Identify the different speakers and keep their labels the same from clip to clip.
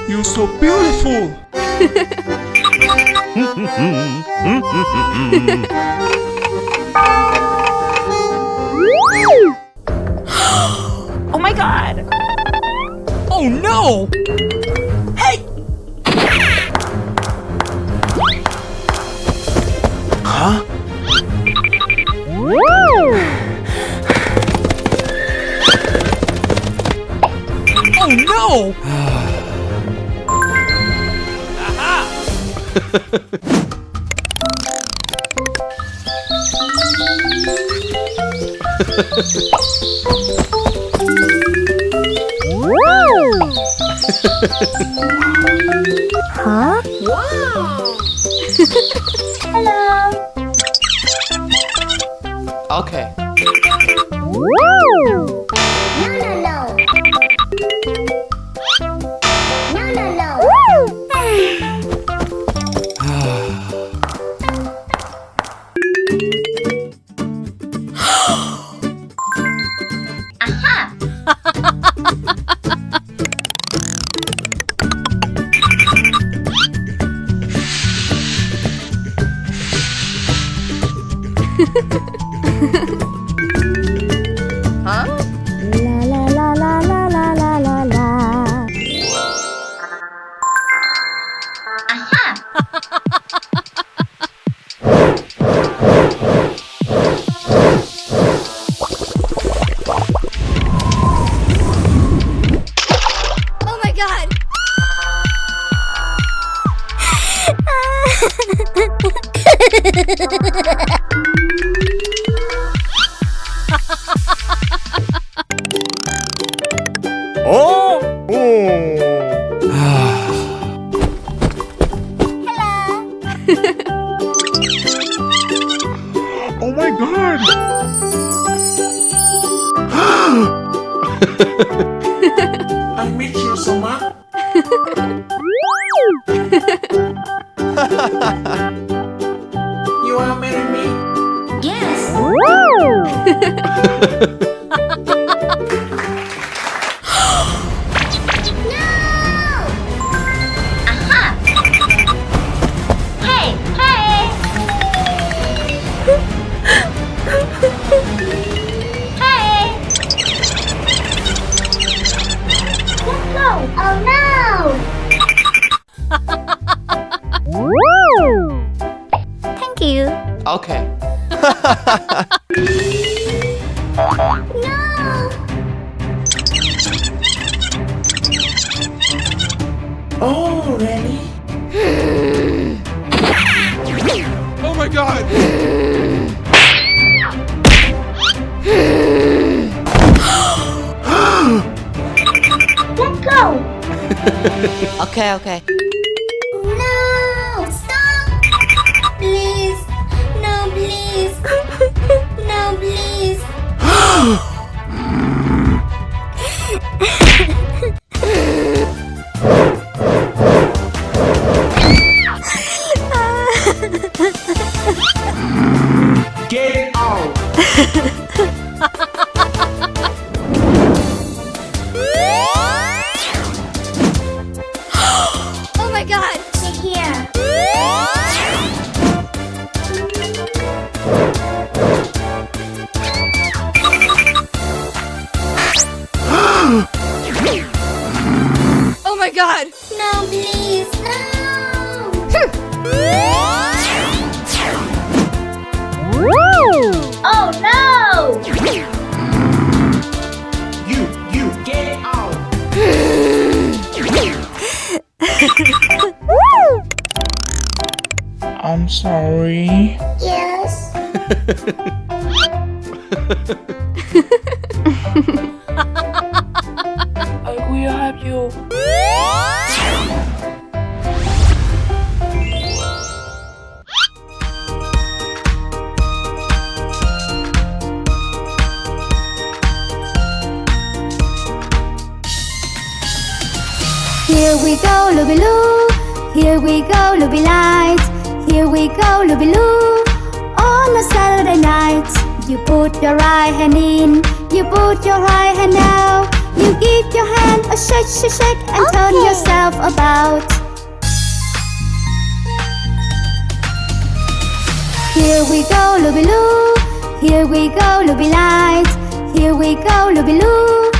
Speaker 1: You're so beautiful.
Speaker 2: Oh my god!
Speaker 3: Oh no!
Speaker 2: Hey!
Speaker 1: Huh?
Speaker 3: Oh no!
Speaker 4: Huh?
Speaker 2: Wow!
Speaker 4: Hello.
Speaker 1: Okay.
Speaker 4: Woo! No, no, no. No, no, no. Woo! Aha!
Speaker 2: Huh?
Speaker 4: La la la la la la la la la. Aha!
Speaker 2: Oh my god!
Speaker 1: Oh! Oh my god! I miss you so much. You are marrying me?
Speaker 4: Yes. Woo! No! Aha! Hey, hey! Hey! Let's go! Oh no! Woo! Thank you.
Speaker 1: Okay.
Speaker 4: No!
Speaker 1: Oh, really? Oh my god!
Speaker 4: Let's go!
Speaker 2: Okay, okay.
Speaker 4: No! Stop! Please! No, please! No, please!
Speaker 1: Get out!
Speaker 2: Oh my god!
Speaker 4: Sit here.
Speaker 2: Oh my god!
Speaker 4: No, please! No! Oh no!
Speaker 1: You, get out! I'm sorry.
Speaker 4: Yes.
Speaker 1: I will help you.
Speaker 4: Here we go, Looby-Loo. Here we go, Looby Lights. Here we go, Looby-Loo. On a Saturday night, you put your right hand in, you put your right hand out. You give your hand a shake, shake, shake, and turn yourself about. Here we go, Looby-Loo. Here we go, Looby Light. Here we go, Looby-Loo.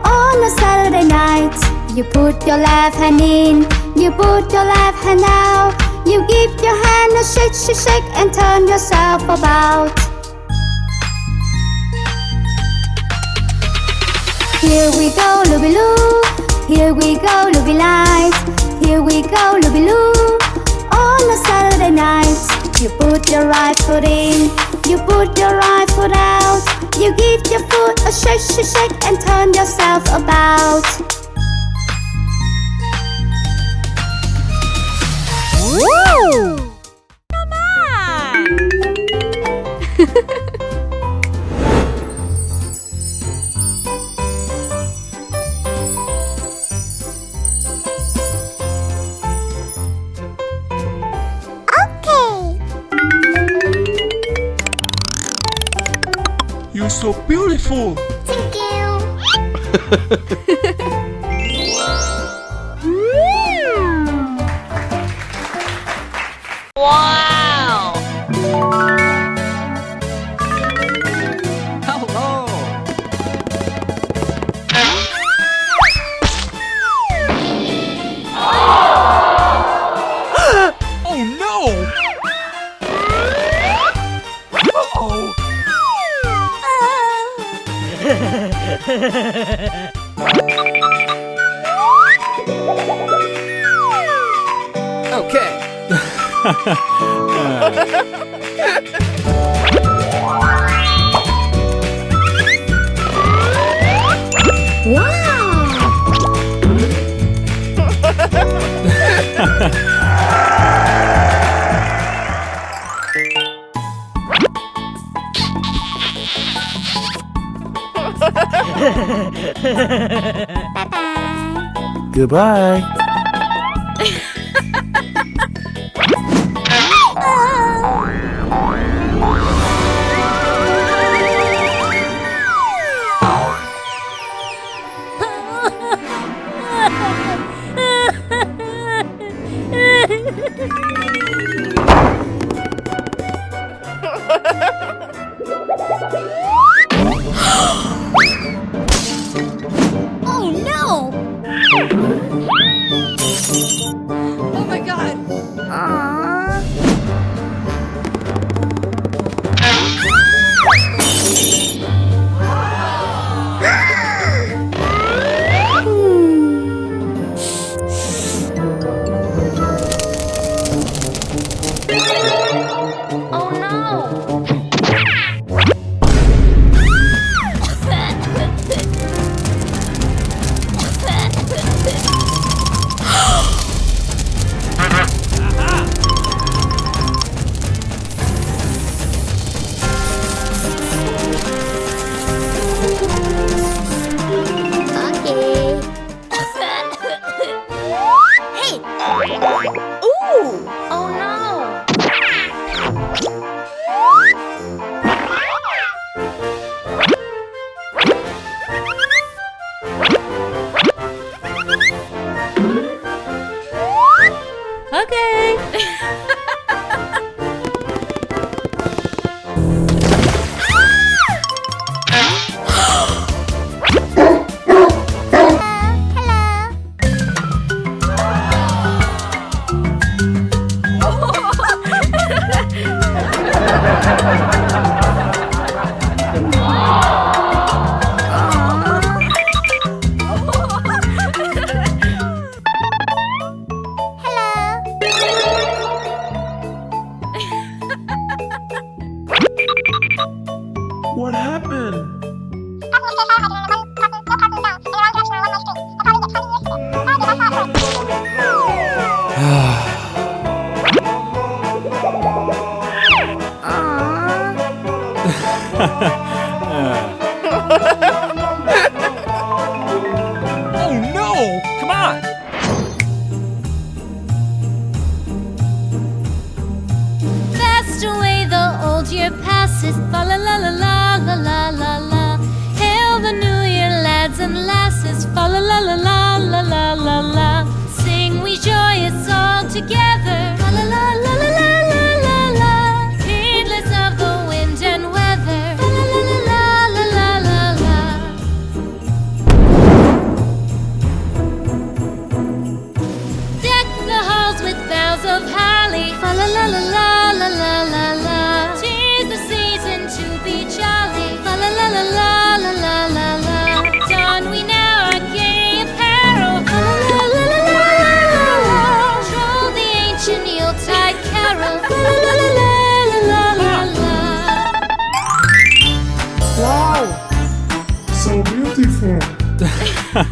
Speaker 4: On a Saturday night, you put your left hand in, you put your left hand out. You give your hand a shake, shake, shake, and turn yourself about. Here we go, Looby-Loo. Here we go, Looby Light. Here we go, Looby-Loo. On a Saturday night, you put your right foot in, you put your right foot out. You give your foot a shake, shake, shake, and turn yourself about.
Speaker 5: Woo! Come on!
Speaker 1: You're so beautiful.
Speaker 4: Thank you.
Speaker 5: Wow!
Speaker 3: Hello. Oh no! Uh-oh.
Speaker 6: Okay.
Speaker 1: Goodbye.
Speaker 4: Oh no! Let's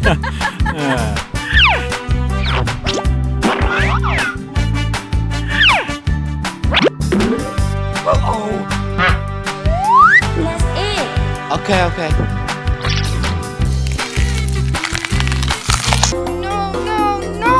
Speaker 4: eat.
Speaker 2: Okay, okay.
Speaker 5: No, no, no!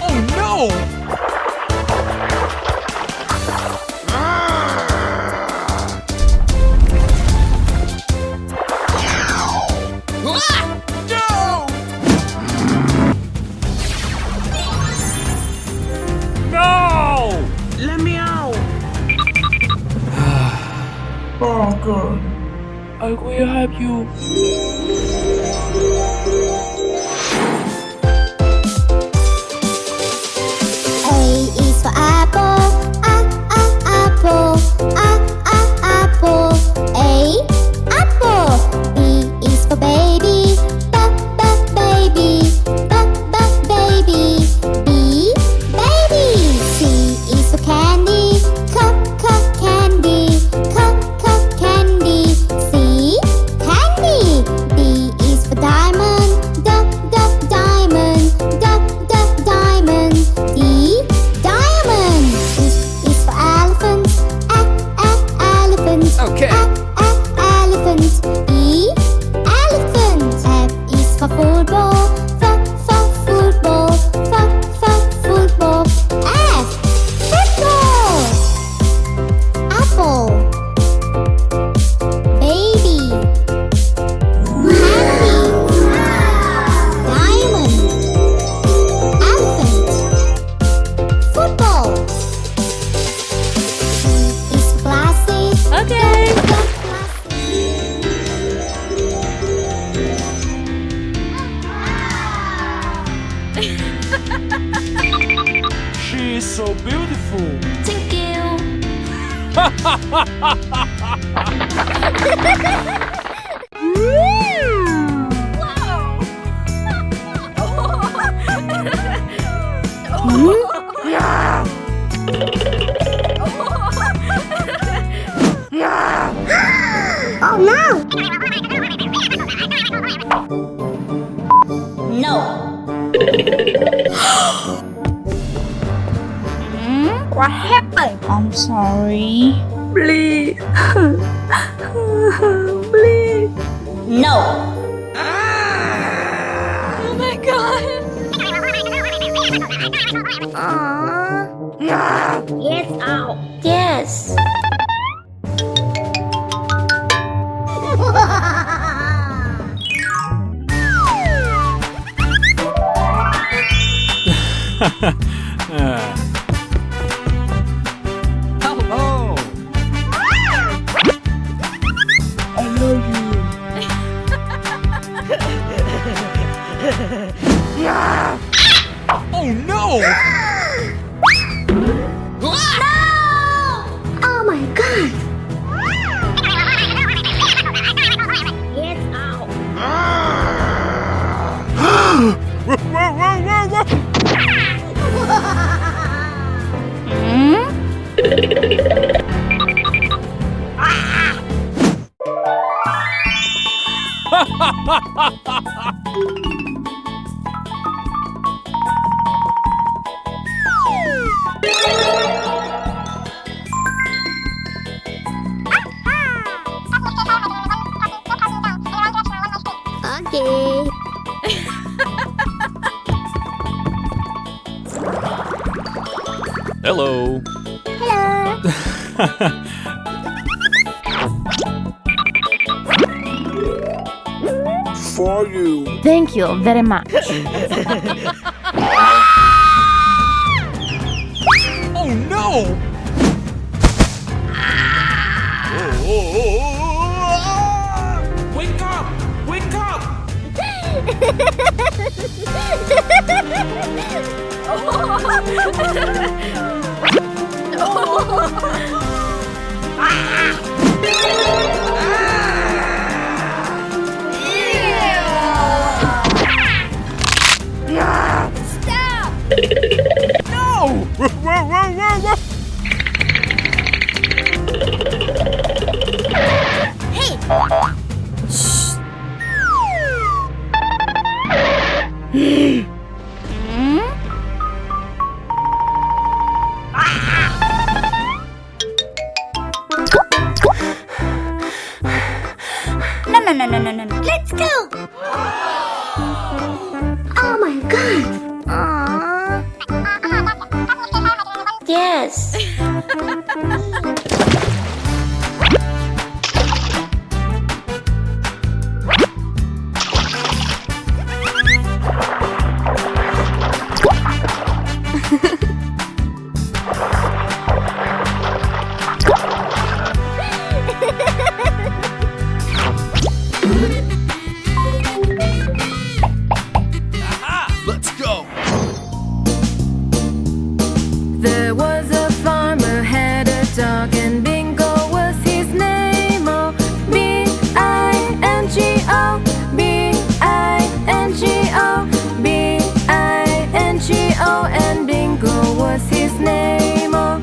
Speaker 3: Oh no! No! No!
Speaker 1: Let me out. Oh God. I will help you.
Speaker 4: A is for apple. Apple. Apple. A, apple. B is for baby. Baby. Baby. B, baby. C is for candy. Candy. Candy. C, candy. D is for diamond. Diamond. Diamond. D, diamond. Is for elephant. Elephant.
Speaker 3: Okay.
Speaker 4: Elephant. E, elephant. F is for football. Football. Football. F, football. Apple. Baby. Candy. Diamond. Elephant. Football. Is for glasses.
Speaker 5: Okay.
Speaker 1: She is so beautiful.
Speaker 4: Thank you. Oh no!
Speaker 5: What happened? I'm sorry. Please. Please.
Speaker 4: No!
Speaker 5: Oh my god.
Speaker 4: Yes, out. Yes.
Speaker 3: Hello!
Speaker 1: I love you.
Speaker 3: Oh no!
Speaker 4: Oh my god! Get out!
Speaker 3: Whoa, whoa, whoa, whoa,
Speaker 4: Okay.
Speaker 3: Hello!
Speaker 4: Hello.
Speaker 1: For you.
Speaker 5: Thank you very much.
Speaker 3: Oh no! Wake up! Wake up!
Speaker 4: no. Let's go. Oh my god. Aww. Yes.
Speaker 3: Let's go.
Speaker 6: There was a farmer, had a dog, and Bingo was his name. Oh, B-I-N-G-O, B-I-N-G-O, B-I-N-G-O, and Bingo was his name. Oh.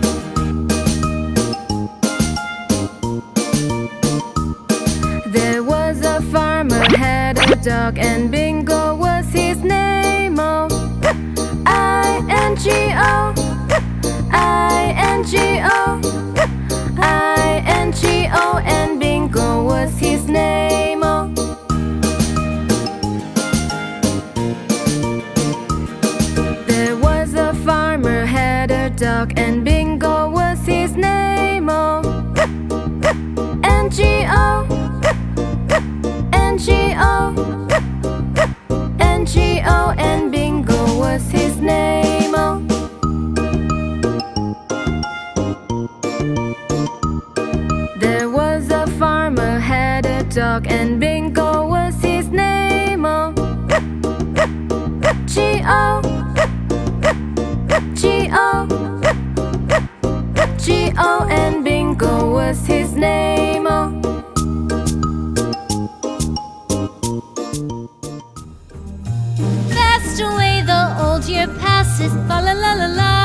Speaker 6: There was a farmer, had a dog, and Bingo was his name. Oh, I-N-G-O, I-N-G-O, I-N-G-O, and Bingo was his name. Oh. There was a farmer, had a dog, and Bingo was his name. Oh, N-G-O, N-G-O, N-G-O, and Bingo was his name. Oh. There was a farmer, had a dog, and Bingo was his name. Oh, G-O, G-O, G-O, and Bingo was his name. Oh.
Speaker 4: Fast away the old year passes, fa la la la la.